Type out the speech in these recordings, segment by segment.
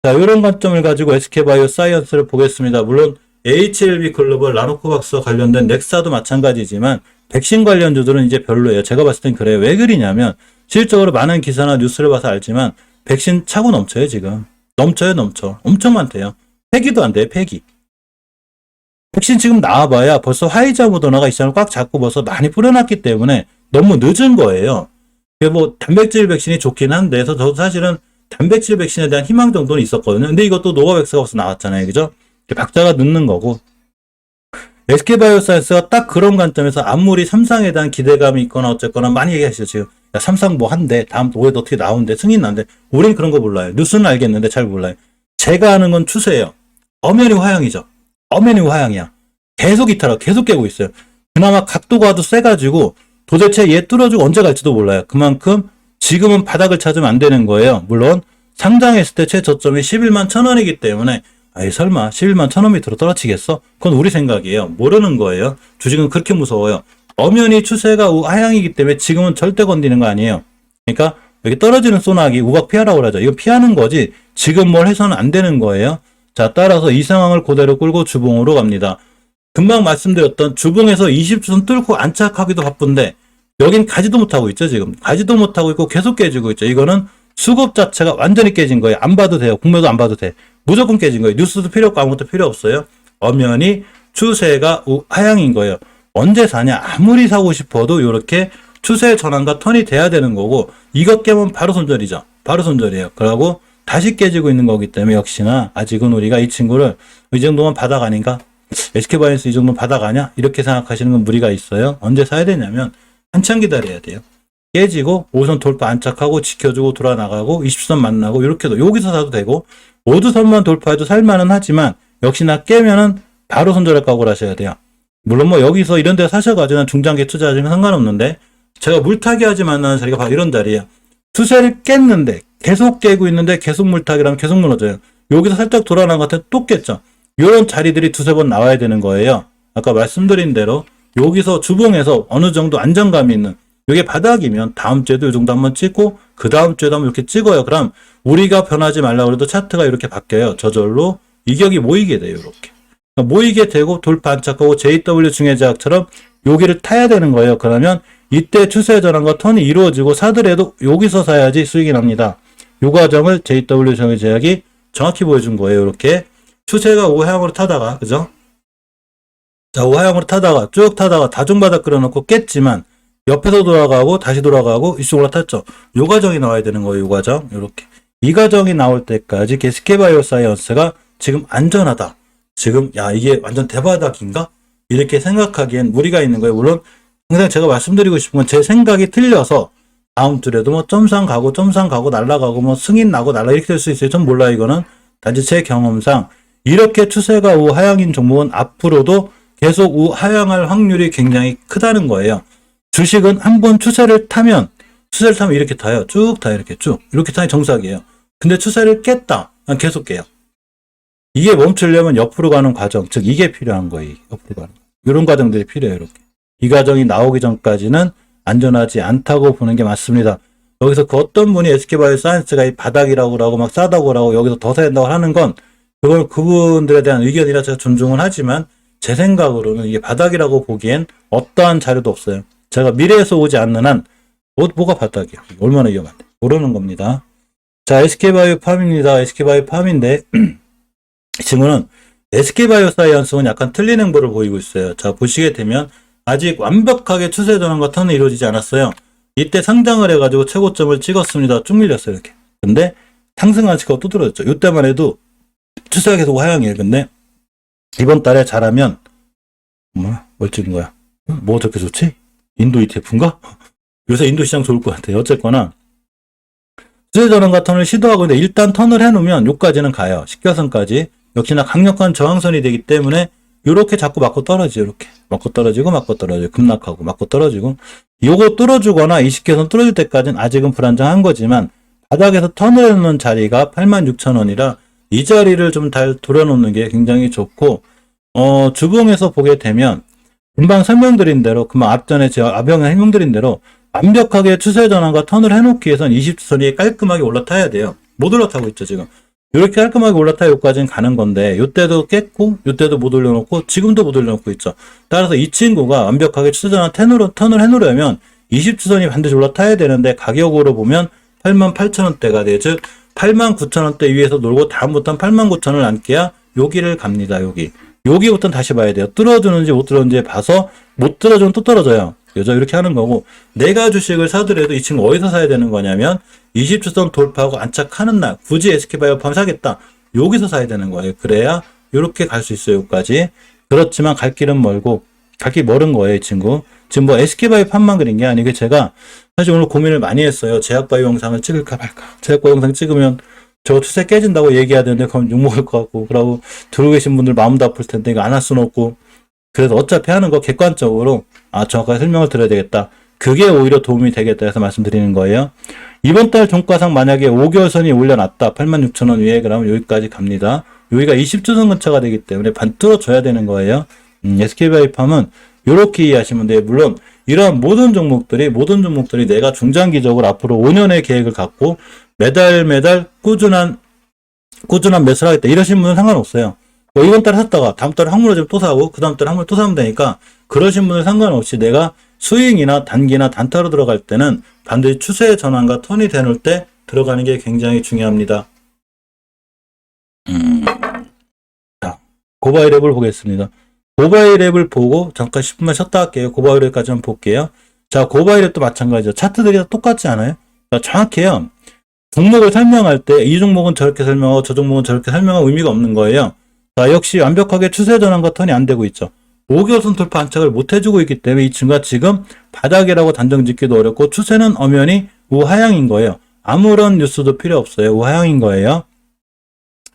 자, 이런 관점을 가지고 SK바이오사이언스를 보겠습니다. 물론 HLB 글로벌, 라노코박스와 관련된 넥사도 마찬가지지만 백신 관련주들은 이제 별로예요. 제가 봤을 땐 그래요. 왜 그러냐면 실질적으로 많은 기사나 뉴스를 봐서 알지만 백신 차고 넘쳐요, 지금. 넘쳐요, 넘쳐. 엄청 많대요. 폐기도 안 돼요, 폐기. 백신 지금 나와봐야 벌써 화이자 모더나가 이 시장을 꽉 잡고 벌써 많이 뿌려놨기 때문에 너무 늦은 거예요. 뭐 단백질 백신이 좋긴 한데, 저도 사실은 단백질 백신에 대한 희망 정도는 있었거든요. 근데 이것도 노바백스가 벌써 나왔잖아요, 그죠? 박자가 늦는 거고. SK바이오사이언스가 딱 그런 관점에서 아무리 삼상에 대한 기대감이 있거나 어쨌거나 많이 얘기하시죠, 지금. 야, 삼상 뭐 한대, 다음 올해도 어떻게 나오는데, 승인 난대. 우린 그런 거 몰라요. 뉴스는 알겠는데 잘 몰라요. 제가 아는 건 추세예요. 엄연히 화양이죠. 엄연히 화양이야. 계속 이탈하고 계속 깨고 있어요. 그나마 각도가 도 세가지고 도대체 얘 뚫어주고 언제 갈지도 몰라요. 그만큼 지금은 바닥을 찾으면 안 되는 거예요. 물론 상장했을 때 최저점이 11만 1,000원이기 때문에 아이 설마 11만 1,000원 밑으로 떨어지겠어? 그건 우리 생각이에요. 모르는 거예요. 주식은 그렇게 무서워요. 엄연히 추세가 하향이기 때문에 지금은 절대 건드리는 거 아니에요. 그러니까 여기 떨어지는 소나기 우박 피하라고 그러죠. 이거 피하는 거지 지금 뭘 해서는 안 되는 거예요. 자, 따라서 이 상황을 그대로 끌고 주봉으로 갑니다. 금방 말씀드렸던 주봉에서 20주선 뚫고 안착하기도 바쁜데 여긴 가지도 못하고 있죠. 지금 가지도 못하고 있고 계속 깨지고 있죠. 이거는 수급 자체가 완전히 깨진 거예요. 안 봐도 돼요. 국내도 안 봐도 돼. 무조건 깨진 거예요. 뉴스도 필요 없고 아무것도 필요 없어요. 엄연히 추세가 하향인 거예요. 언제 사냐? 아무리 사고 싶어도 이렇게 추세 전환과 턴이 돼야 되는 거고 이것 깨면 바로 손절이죠. 바로 손절이에요. 그러고 다시 깨지고 있는 거기 때문에 역시나 아직은 우리가 이 친구를 이 정도면 바닥 아닌가? SK바이오스 이 정도면 바닥 아냐? 이렇게 생각하시는 건 무리가 있어요. 언제 사야 되냐면 한참 기다려야 돼요. 깨지고 5선 돌파 안착하고 지켜주고 돌아나가고 20선 만나고 이렇게도 여기서 사도 되고 5두선만 돌파해도 살만은 하지만 역시나 깨면은 바로 손절할 각오를 하셔야 돼요. 물론 뭐 여기서 이런 데 사셔가지고 중장기 투자하시면 상관없는데 제가 물타기 하지 만나는 자리가 바로 이런 자리예요. 추세를 깼는데 계속 깨고 있는데 계속 물타기라면 계속 무너져요. 여기서 살짝 돌아난 것 같아 또 깼죠. 이런 자리들이 두세 번 나와야 되는 거예요. 아까 말씀드린 대로 여기서 주봉에서 어느 정도 안정감이 있는 이게 바닥이면 다음 주에도 이 정도 한번 찍고 그 다음 주에도 한번 이렇게 찍어요. 그럼 우리가 변하지 말라고 해도 차트가 이렇게 바뀌어요. 저절로 이격이 모이게 돼요. 이렇게 모이게 되고 돌파 안착하고 JW 중해제약처럼 여기를 타야 되는 거예요. 그러면 이때 추세 전환과 턴이 이루어지고 사더라도 여기서 사야지 수익이 납니다. 이 과정을 JW 중해제약이 정확히 보여준 거예요. 이렇게 추세가 우하향으로 타다가 그죠? 자, 우하향으로 타다가 쭉 타다가 다중바닥 끌어놓고 깼지만 옆에서 돌아가고 다시 돌아가고 이쪽 올라탔죠. 요 과정이 나와야 되는 거예요. 요 과정. 요렇게. 이 과정이 나올 때까지 SK바이오사이언스가 지금 안전하다. 지금 야 이게 완전 대바닥인가? 이렇게 생각하기엔 무리가 있는 거예요. 물론 항상 제가 말씀드리고 싶은 건 제 생각이 틀려서 다음 주에도 뭐 점상 가고 날아가고 뭐 승인 나고 날아 이렇게 될 수 있어요. 전 몰라요. 이거는 단지 제 경험상 이렇게 추세가 우하향인 종목은 앞으로도 계속 우하향할 확률이 굉장히 크다는 거예요. 주식은 한번 추세를 타면 이렇게 타요. 쭉 타요. 이렇게 타야 정석이에요. 근데 추세를 깼다. 계속 깨요. 이게 멈추려면 옆으로 가는 과정, 즉 이게 필요한 거예요. 옆으로 가는 거. 이런 과정들이 필요해요. 이렇게. 이 과정이 나오기 전까지는 안전하지 않다고 보는 게 맞습니다. 여기서 그 어떤 분이 SK바이오사이언스가 이 바닥이라고 하고 막 싸다고 하고 여기서 더 사야 된다고 하는 건 그걸 그분들에 대한 의견이라 제가 존중은 하지만 제 생각으로는 이게 바닥이라고 보기엔 어떠한 자료도 없어요. 제가 미래에서 오지 않는 한 뭐가 바닥이야. 얼마나 위험한데. 모르는 겁니다. 자, SK바이오팜입니다. SK바이오팜인데 이 친구는 SK바이오사이언스는 약간 틀린 행보를 보이고 있어요. 자, 보시게 되면 아직 완벽하게 추세 전환과 턴이 이루어지지 않았어요. 이때 상장을 해가지고 최고점을 찍었습니다. 쭉 밀렸어요. 이렇게. 근데 상승한 시가 또 들어졌죠. 이때만 해도 추세가 계속 하향이에요. 근데 이번 달에 잘하면 뭘 찍은 거야? 뭐 어떻게 좋지? 인도 ETF인가? 요새 인도 시장 좋을 것 같아요. 어쨌거나 추세 전환과 턴을 시도하고 있는데 일단 턴을 해놓으면 여기까지는 가요. 10개선까지. 역시나 강력한 저항선이 되기 때문에 이렇게 자꾸 맞고 떨어지죠. 이렇게 맞고 떨어지고 급락하고 맞고 떨어지고 요거 뚫어주거나 20개선 뚫어줄 때까지는 아직은 불안정한 거지만 바닥에서 턴을 해놓는 자리가 86,000원이라 이 자리를 좀 잘 돌아놓는 게 굉장히 좋고 주봉에서 보게 되면 금방 설명드린 대로 금방 앞전에 제가 앞영에 설명드린 대로 완벽하게 추세 전환과 턴을 해놓기 위해선 20주선 위에 깔끔하게 올라타야 돼요. 못 올라타고 있죠 지금. 이렇게 깔끔하게 올라타 여기까지는 가는 건데 요때도 깼고 요때도 못 올려놓고 지금도 못 올려놓고 있죠. 따라서 이 친구가 완벽하게 추세전환 턴을 해놓으려면 20주선이 반드시 올라타야 되는데 가격으로 보면 88,000원대가 돼. 즉 89,000원대 위에서 놀고 다음부터는 89,000원을 안게야 여기를 갑니다. 여기부터는 다시 봐야 돼요. 뚫어주는지 못 뚫어주는지 봐서 못 뚫어주면 또 떨어져요. 그죠? 이렇게 하는 거고, 내가 주식을 사더라도 이 친구 어디서 사야 되는 거냐면 20주선 돌파하고 안착하는 날 굳이 SK바이오팜 사겠다, 여기서 사야 되는 거예요. 그래야 이렇게 갈 수 있어요. 여기까지. 그렇지만 갈 길은 멀고, 갈 길이 멀은 거예요. 이 친구 지금 뭐 SK바이오팜만 그린 게 아니고, 제가 사실 오늘 고민을 많이 했어요. 제약바이오 영상을 찍을까 말까. 제약바이오 영상 찍으면 저거 추세 깨진다고 얘기해야 되는데 그럼 욕먹을 것 같고, 그러고 들어오고 계신 분들 마음도 아플 텐데 이거 안 할 수는 없고, 그래서 어차피 하는 거 객관적으로 정확하게 설명을 드려야 되겠다. 그게 오히려 도움이 되겠다 해서 말씀드리는 거예요. 이번 달 종가상 만약에 5개월 선이 올려놨다. 86,000원 위에, 그러면 여기까지 갑니다. 여기가 20주선 근처가 되기 때문에 반 뚫어줘야 되는 거예요. SK바이오팜은 이렇게 이해하시면 돼요. 물론 이러한 모든 종목들이 내가 중장기적으로 앞으로 5년의 계획을 갖고 매달 꾸준한 매수를 하겠다 이러신 분은 상관없어요. 뭐 이번 달에 샀다가 다음 달에 확물어지면 또 사고 그 다음 달에 확물 또 사면 되니까, 그러신 분은 상관없이 내가 스윙이나 단기나 단타로 들어갈 때는 반드시 추세의 전환과 턴이 되놓을 때 들어가는 게 굉장히 중요합니다. 자, 고바이랩을 보겠습니다. 고바이랩을 보고 잠깐 10분만 쉬었다 할게요. 고바이랩까지 한번 볼게요. 자, 고바이랩도 마찬가지죠. 차트들이 다 똑같지 않아요? 그러니까 정확해요. 종목을 설명할 때 이 종목은 저렇게 설명하고 저 종목은 저렇게 설명하고 의미가 없는 거예요. 자, 역시 완벽하게 추세 전환과 턴이 안 되고 있죠. 5개월선 돌파 안착을 못 해주고 있기 때문에 이 친구가 지금 바닥이라고 단정 짓기도 어렵고 추세는 엄연히 우하향인 거예요. 아무런 뉴스도 필요 없어요. 우하향인 거예요.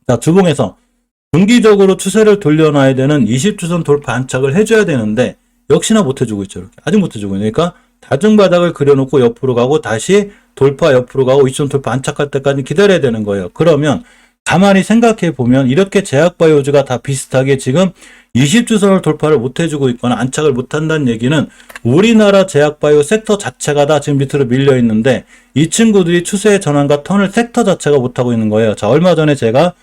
자, 주봉에서 중기적으로 추세를 돌려놔야 되는 20주선 돌파 안착을 해줘야 되는데 역시나 못 해주고 있죠. 이렇게. 아직 못 해주고 있으니까, 그러니까 다중바닥을 그려놓고 옆으로 가고 다시 돌파 옆으로 가고 20주선 돌파 안착할 때까지 기다려야 되는 거예요. 그러면 가만히 생각해 보면 이렇게 제약바이오주가 다 비슷하게 지금 20주선을 돌파를 못 해주고 있거나 안착을 못 한다는 얘기는 우리나라 제약바이오 섹터 자체가 다 지금 밑으로 밀려 있는데 이 친구들이 추세의 전환과 턴을 섹터 자체가 못 하고 있는 거예요. 자, 얼마 전에 제가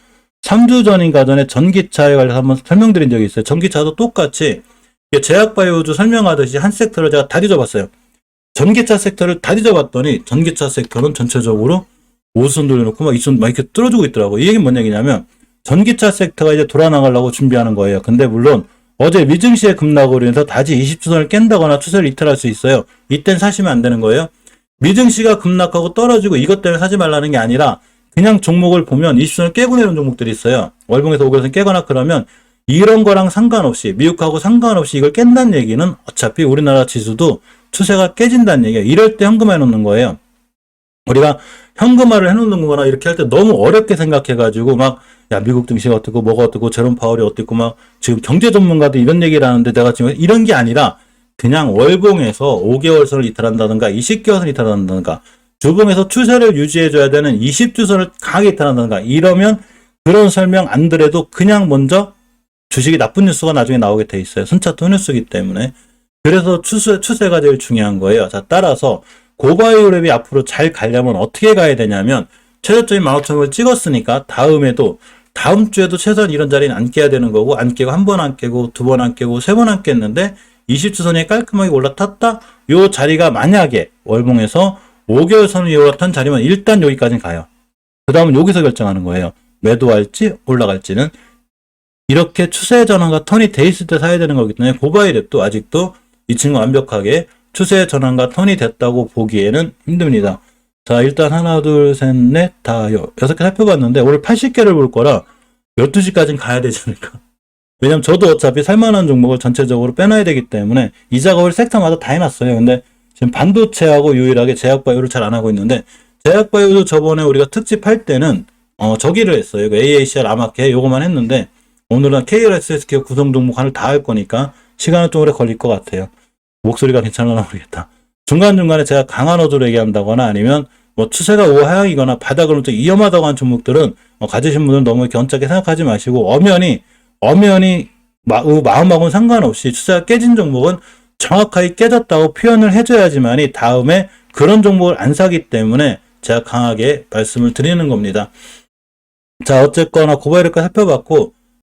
3주 전인가 전에 전기차에 관해서 한번 설명드린 적이 있어요. 전기차도 똑같이 제약바이오주 설명하듯이 한 섹터를 제가 다 뒤져봤어요. 전기차 섹터를 다 뒤져봤더니 전기차 섹터는 전체적으로 5선 돌려놓고 막 2선 막 이렇게 뚫어주고 있더라고. 이 얘기는 뭔 얘기냐면 전기차 섹터가 이제 돌아나가려고 준비하는 거예요. 근데 물론 어제 미증시의 급락으로 인해서 다시 20주선을 깬다거나 추세를 이탈할 수 있어요. 이땐 사시면 안 되는 거예요. 미증시가 급락하고 떨어지고 이것 때문에 사지 말라는 게 아니라 그냥 종목을 보면 20주선을 깨고 내려온 종목들이 있어요. 월봉에서 5개월선 깨거나 그러면 이런 거랑 상관없이, 미국하고 상관없이 이걸 깬다는 얘기는 어차피 우리나라 지수도 추세가 깨진다는 얘기예요. 이럴 때 현금화해 놓는 거예요. 우리가 현금화를 해놓는 거나 이렇게 할 때 너무 어렵게 생각해가지고 야, 미국 증시가 어떻고 뭐가 어떻고 제롬 파월이 어떻고 막 지금 경제 전문가도 이런 얘기를 하는데 내가 지금 이런 게 아니라 그냥 월봉에서 5개월선을 이탈한다든가 20개월선 이탈한다든가 주봉에서 추세를 유지해줘야 되는 20주선을 강하게 이탈한다든가 이러면 그런 설명 안 들어도 그냥 먼저 주식이 나쁜 뉴스가 나중에 나오게 돼 있어요. 순차트 뉴스이기 때문에. 그래서 추세가 제일 중요한 거예요. 자, 따라서 고바이오랩이 앞으로 잘 가려면 어떻게 가야 되냐면 최저점이 15,000원을 찍었으니까 다음 주에도 최소한 이런 자리는 안 깨야 되는 거고, 안 깨고 한 번 안 깨고 두 번 안 깨고 세 번 안 깼는데 20주선에 깔끔하게 올라탔다? 요 자리가 만약에 월봉에서 5개월 선을 올라탄 자리면 일단 여기까지는 가요. 그 다음은 여기서 결정하는 거예요. 매도할지 올라갈지는. 이렇게 추세 전환과 턴이 돼 있을 때 사야 되는 거기 때문에 고바이랩도 아직도 이 친구 완벽하게 추세 전환과 턴이 됐다고 보기에는 힘듭니다. 자, 일단 하나, 둘, 셋, 넷, 다 6개 살펴봤는데 오늘 80개를 볼 거라 12시까지는 가야 되지 않을까. 왜냐면 저도 어차피 살만한 종목을 전체적으로 빼놔야 되기 때문에 이 작업을 섹터마다 다 해놨어요. 근데 지금 반도체하고 유일하게 제약바이오를 잘 안 하고 있는데, 제약바이오도 저번에 우리가 특집 할 때는 저기를 했어요. AACR 아마케 요거만 했는데 오늘은 KLSSK 구성 종목 하나를 다 할 거니까 시간은 좀 오래 걸릴 것 같아요. 목소리가 괜찮으나 모르겠다. 중간중간에 제가 강한 어조로 얘기한다거나 아니면 뭐 추세가 우하향이거나 바닥을 좀 위험하다고 한 종목들은 가지신 분들은 너무 이렇게 언짢게 생각하지 마시고 엄연히 마음하고는 상관없이 추세가 깨진 종목은 정확하게 깨졌다고 표현을 해줘야지만이 다음에 그런 종목을 안 사기 때문에 제가 강하게 말씀을 드리는 겁니다. 자, 어쨌거나 고발일까 살펴봤고,